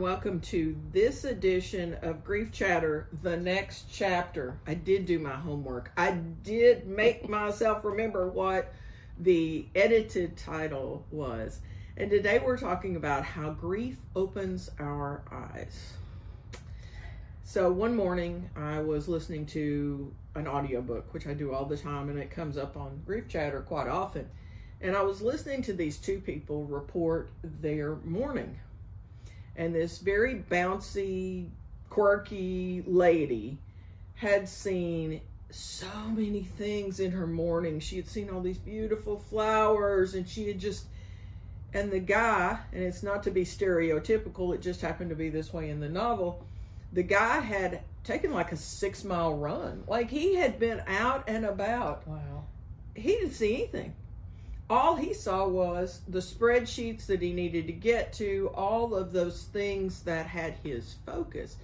welcome to this edition of Grief Chatter, the next chapter. I did do my homework. I did make myself remember what the edited title was. And today we're talking about how grief opens our eyes. So one morning I was listening to an audiobook, which I do all the time, and it comes up on Grief Chatter quite often. And I was listening to these two people report their morning. And this very bouncy, quirky lady had seen so many things in her morning. She had seen all these beautiful flowers, and she had just, and the guy, and it's not to be stereotypical, it just happened to be this way in the novel, the guy had taken like a 6-mile run. Like he had been out and about. Wow. He didn't see anything. All he saw was the spreadsheets that he needed to get to, all of those things that had his focus.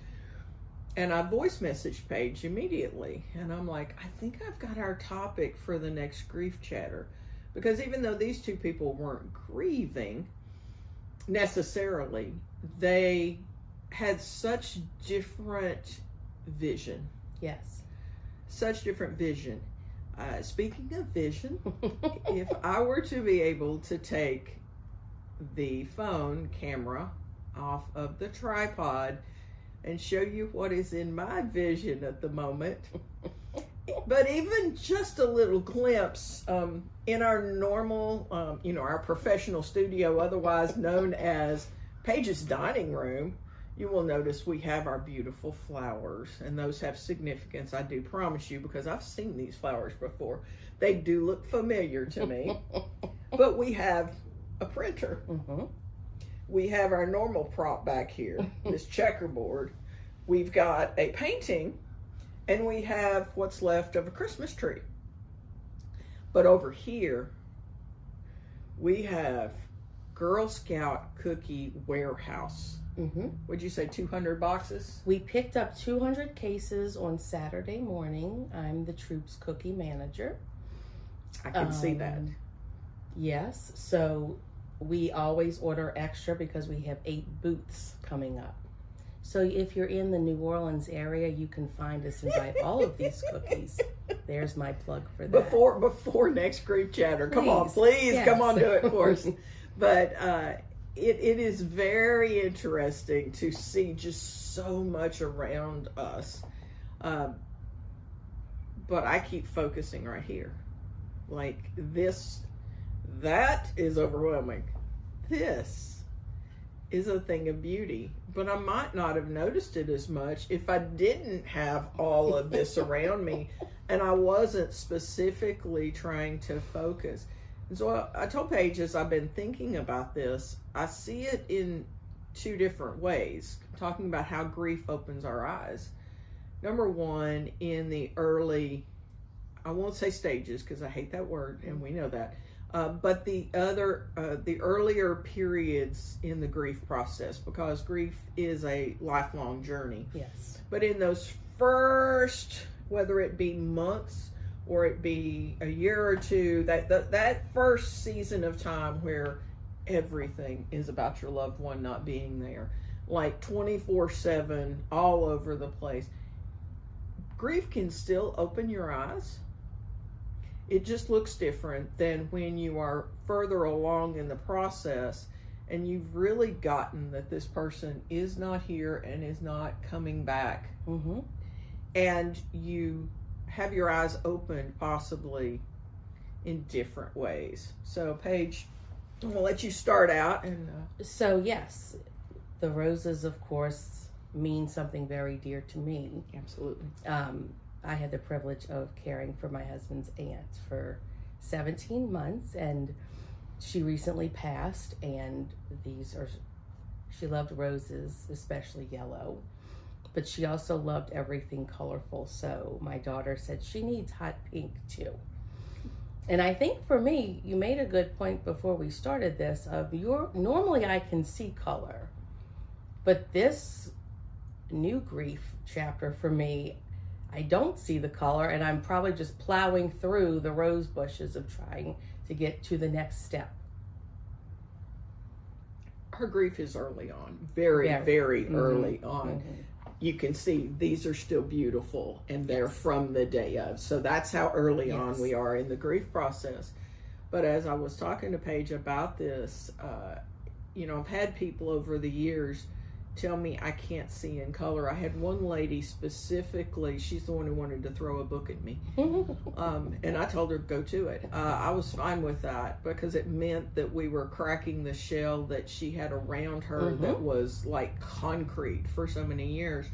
And I voice messaged Paige immediately. And I'm like, I think I've got our topic for the next Grief Chatter. Because even though these two people weren't grieving necessarily, they had such different vision. Yes. Such different vision. Speaking of vision, if I were to be able to take the phone camera off of the tripod and show you what is in my vision at the moment, but even just a little glimpse in our normal, our professional studio, otherwise known as Paige's dining room, you will notice we have our beautiful flowers, and those have significance, I do promise you, because I've seen these flowers before. They do look familiar to me. But we have a printer. Mm-hmm. We have our normal prop back here, this checkerboard. We've got a painting, and we have what's left of a Christmas tree. But over here, we have Girl Scout cookie warehouse. Mm-hmm. Would you say 200 boxes? We picked up 200 cases on Saturday morning. I'm the Troops cookie manager. I can see that. Yes. So we always order extra because we have 8 booths coming up. So if you're in the New Orleans area, you can find us and buy all of these cookies. There's my plug for that. Before next Grief Chatter. Come on, please. Yes. Come on, do it for us. But it is very interesting to see just so much around us. But I keep focusing right here. Like that is overwhelming. This is a thing of beauty. But I might not have noticed it as much if I didn't have all of this around me and I wasn't specifically trying to focus. And so I told Paige, as I've been thinking about this, I see it in 2 different ways, talking about how grief opens our eyes. Number one, in the early, I won't say stages because I hate that word and we know that, but the earlier periods in the grief process, because grief is a lifelong journey. Yes. But in those first, whether it be months or it be a year or two, that first season of time where everything is about your loved one not being there, like 24/7, all over the place. Grief can still open your eyes. It just looks different than when you are further along in the process and you've really gotten that this person is not here and is not coming back. Mm-hmm. And you have your eyes opened possibly in different ways. So Paige, I'm gonna let you start out. And so yes, the roses of course mean something very dear to me. Absolutely. I had the privilege of caring for my husband's aunt for 17 months, and she recently passed, and she loved roses, especially yellow, but she also loved everything colorful. So my daughter said she needs hot pink too. And I think for me, you made a good point before we started this of normally I can see color, but this new grief chapter for me, I don't see the color, and I'm probably just plowing through the rose bushes of trying to get to the next step. her grief is early on, very early on. Mm-hmm. You can see these are still beautiful, and they're from the day of. So that's how early on we are in the grief process. But as I was talking to Paige about this, I've had people over the years tell me I can't see in color. I had one lady specifically, she's the one who wanted to throw a book at me. And I told her to go to it. I was fine with that because it meant that we were cracking the shell that she had around her that was like concrete for so many years.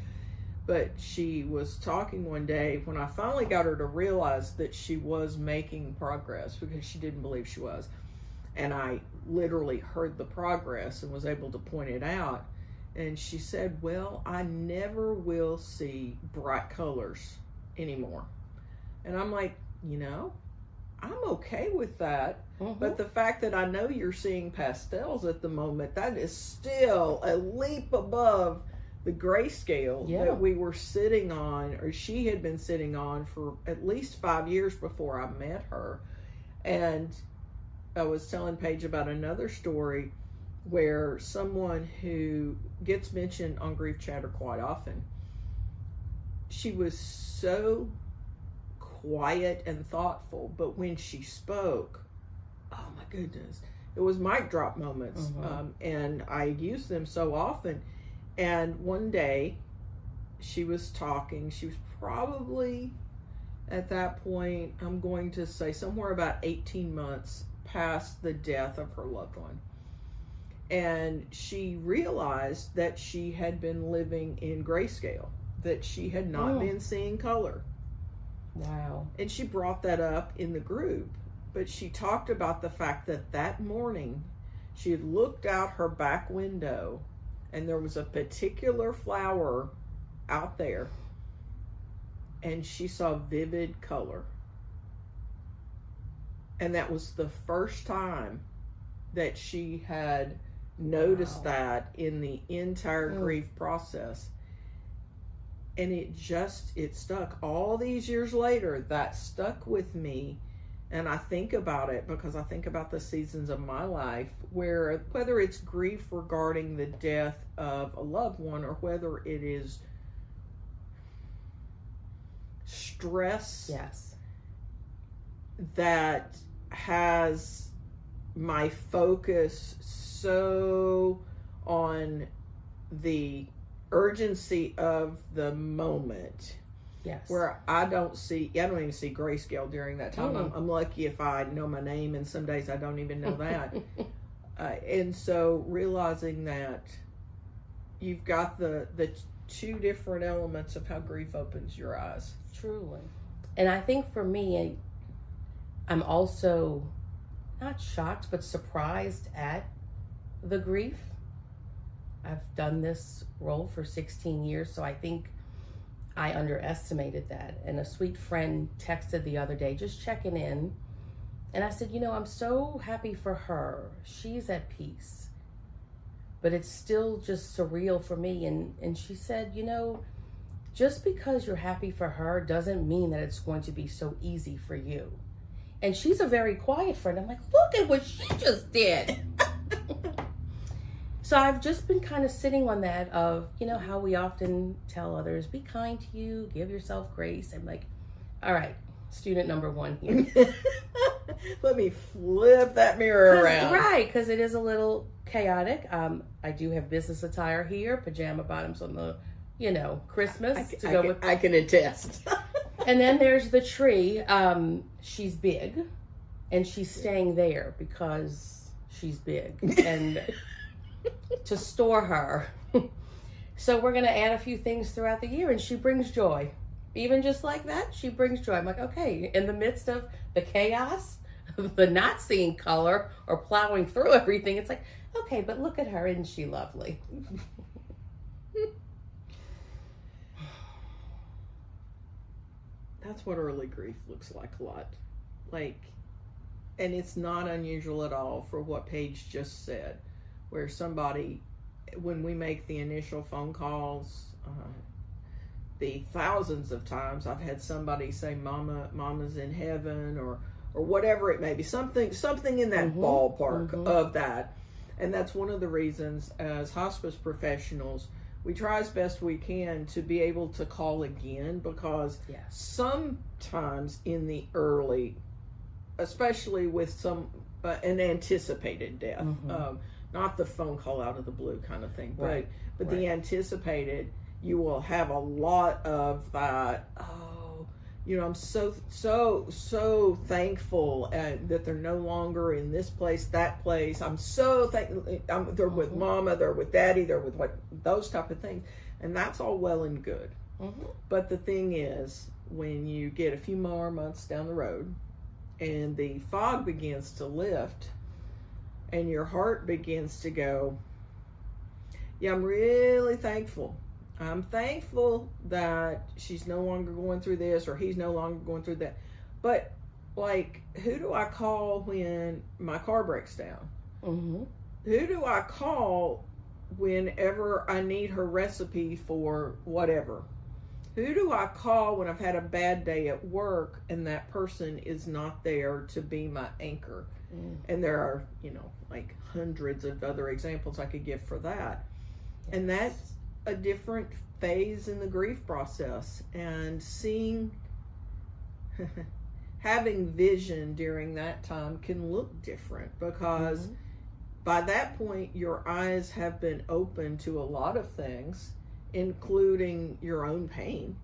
But she was talking one day when I finally got her to realize that she was making progress, because she didn't believe she was. And I literally heard the progress and was able to point it out. And she said, well, I never will see bright colors anymore. And I'm like, I'm okay with that. But the fact that I know you're seeing pastels at the moment, that is still a leap above the grayscale that we were sitting on, or she had been sitting on for at least 5 years before I met her. And I was telling Paige about another story where someone who gets mentioned on Grief Chatter quite often, she was so quiet and thoughtful, but when she spoke, oh my goodness, it was mic drop moments. And I use them so often. And one day she was talking, she was probably at that point, I'm going to say somewhere about 18 months past the death of her loved one. And she realized that she had been living in grayscale, that she had not been seeing color. Wow. And she brought that up in the group, but she talked about the fact that that morning she had looked out her back window and there was a particular flower out there and she saw vivid color. And that was the first time that she had noticed that in the entire grief process. And it stuck. All these years later, that stuck with me. And I think about it because I think about the seasons of my life where, whether it's grief regarding the death of a loved one or whether it is stress that has my focus so on the urgency of the moment, where I don't even see grayscale during that time. I'm lucky if I know my name, and some days I don't even know that. And so realizing that you've got the two different elements of how grief opens your eyes. Truly. And I think for me, I'm also not shocked, but surprised at the grief. I've done this role for 16 years, so I think I underestimated that. And a sweet friend texted the other day, just checking in. And I said, I'm so happy for her. She's at peace. But it's still just surreal for me. And she said, just because you're happy for her doesn't mean that it's going to be so easy for you. And she's a very quiet friend. I'm like, look at what she just did. So I've just been kind of sitting on that of, how we often tell others, be kind to you, give yourself grace. I'm like, all right, student number one here. Let me flip that mirror around. Right, because it is a little chaotic. I do have business attire here, pajama bottoms on the, Christmas to go with. I can attest. And then there's the tree. She's big, and she's staying there because she's big. And to store her. So we're going to add a few things throughout the year, and she brings joy. Even just like that, she brings joy. I'm like, okay, in the midst of the chaos, the not seeing color or plowing through everything, it's like, okay, but look at her, isn't she lovely? That's what early grief looks like a lot. And it's not unusual at all for what Paige just said, where somebody, when we make the initial phone calls, the thousands of times I've had somebody say, Mama's in heaven, or whatever it may be, something in that ballpark of that. And that's one of the reasons as hospice professionals, we try as best we can to be able to call again, because sometimes in the early, especially with an anticipated death, not the phone call out of the blue kind of thing, but the anticipated, you will have a lot of that. Oh, I'm so thankful that they're no longer in this place, that place. I'm so thankful. They're with mama, they're with daddy, they're with those type of things, and that's all well and good. But the thing is, when you get a few more months down the road, and the fog begins to lift, and your heart begins to go, yeah, I'm really thankful. I'm thankful that she's no longer going through this, or he's no longer going through that. But, like, who do I call when my car breaks down? Who do I call whenever I need her recipe for whatever? Who do I call when I've had a bad day at work and that person is not there to be my anchor? And there are, like hundreds of other examples I could give for that. And that's a different phase in the grief process. And having vision during that time can look different, because by that point, your eyes have been open to a lot of things, including your own pain.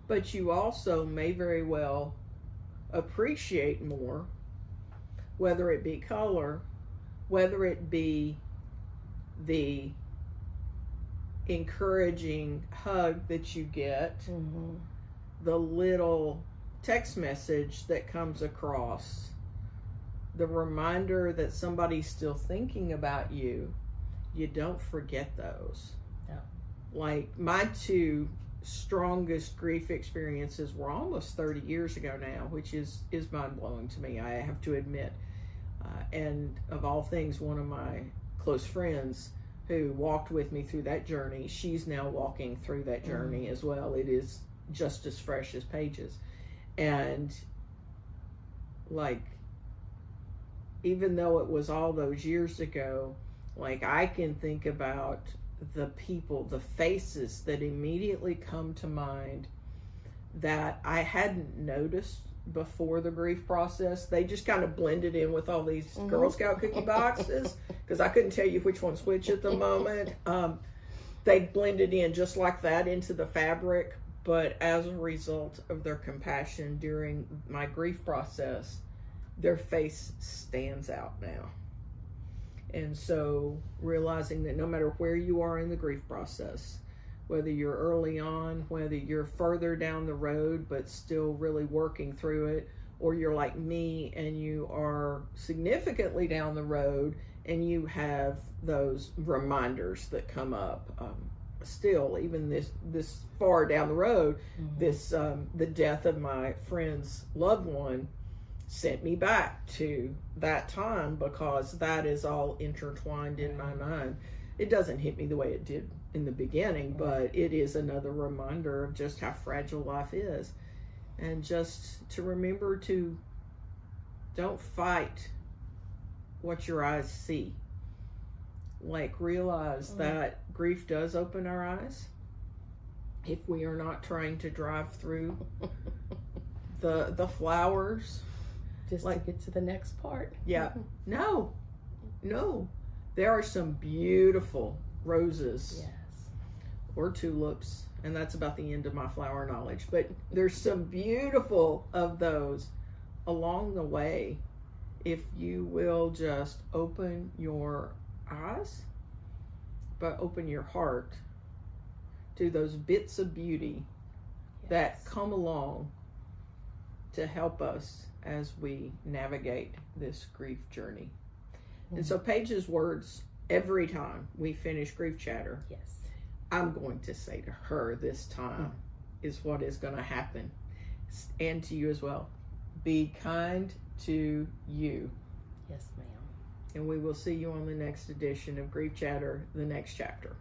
But you also may very well appreciate more, whether it be color, whether it be the encouraging hug that you get, the little text message that comes across, the reminder that somebody's still thinking about you. You don't forget those. No. Like, my two strongest grief experiences were almost 30 years ago now, which is mind-blowing to me, I have to admit. And of all things, one of my close friends who walked with me through that journey, she's now walking through that journey as well. It is just as fresh as Paige's. And, like, even though it was all those years ago, like, I can think about the people, the faces that immediately come to mind that I hadn't noticed before the grief process. They just kind of blended in with all these Girl Scout cookie boxes, because I couldn't tell you which one's which at the moment. They blended in just like that into the fabric, but as a result of their compassion during my grief process, their face stands out now. And so realizing that no matter where you are in the grief process, whether you're early on, whether you're further down the road but still really working through it, or you're like me and you are significantly down the road and you have those reminders that come up, still, even this far down the road, the death of my friend's loved one sent me back to that time, because that is all intertwined in my mind. It doesn't hit me the way it did in the beginning, but it is another reminder of just how fragile life is. And just to remember to don't fight what your eyes see. Like, realize that grief does open our eyes if we are not trying to drive through the flowers. Just to get to the next part. Yeah. No. There are some beautiful roses. Yes. Or tulips. And that's about the end of my flower knowledge. But there's some beautiful of those along the way, if you will just open your eyes, but open your heart to those bits of beauty that come along to help us as we navigate this grief journey. And so Paige's words, every time we finish Grief Chatter, I'm going to say to her this time is what is going to happen, and to you as well. Be kind to you. Yes, ma'am. And we will see you on the next edition of Grief Chatter, the next chapter.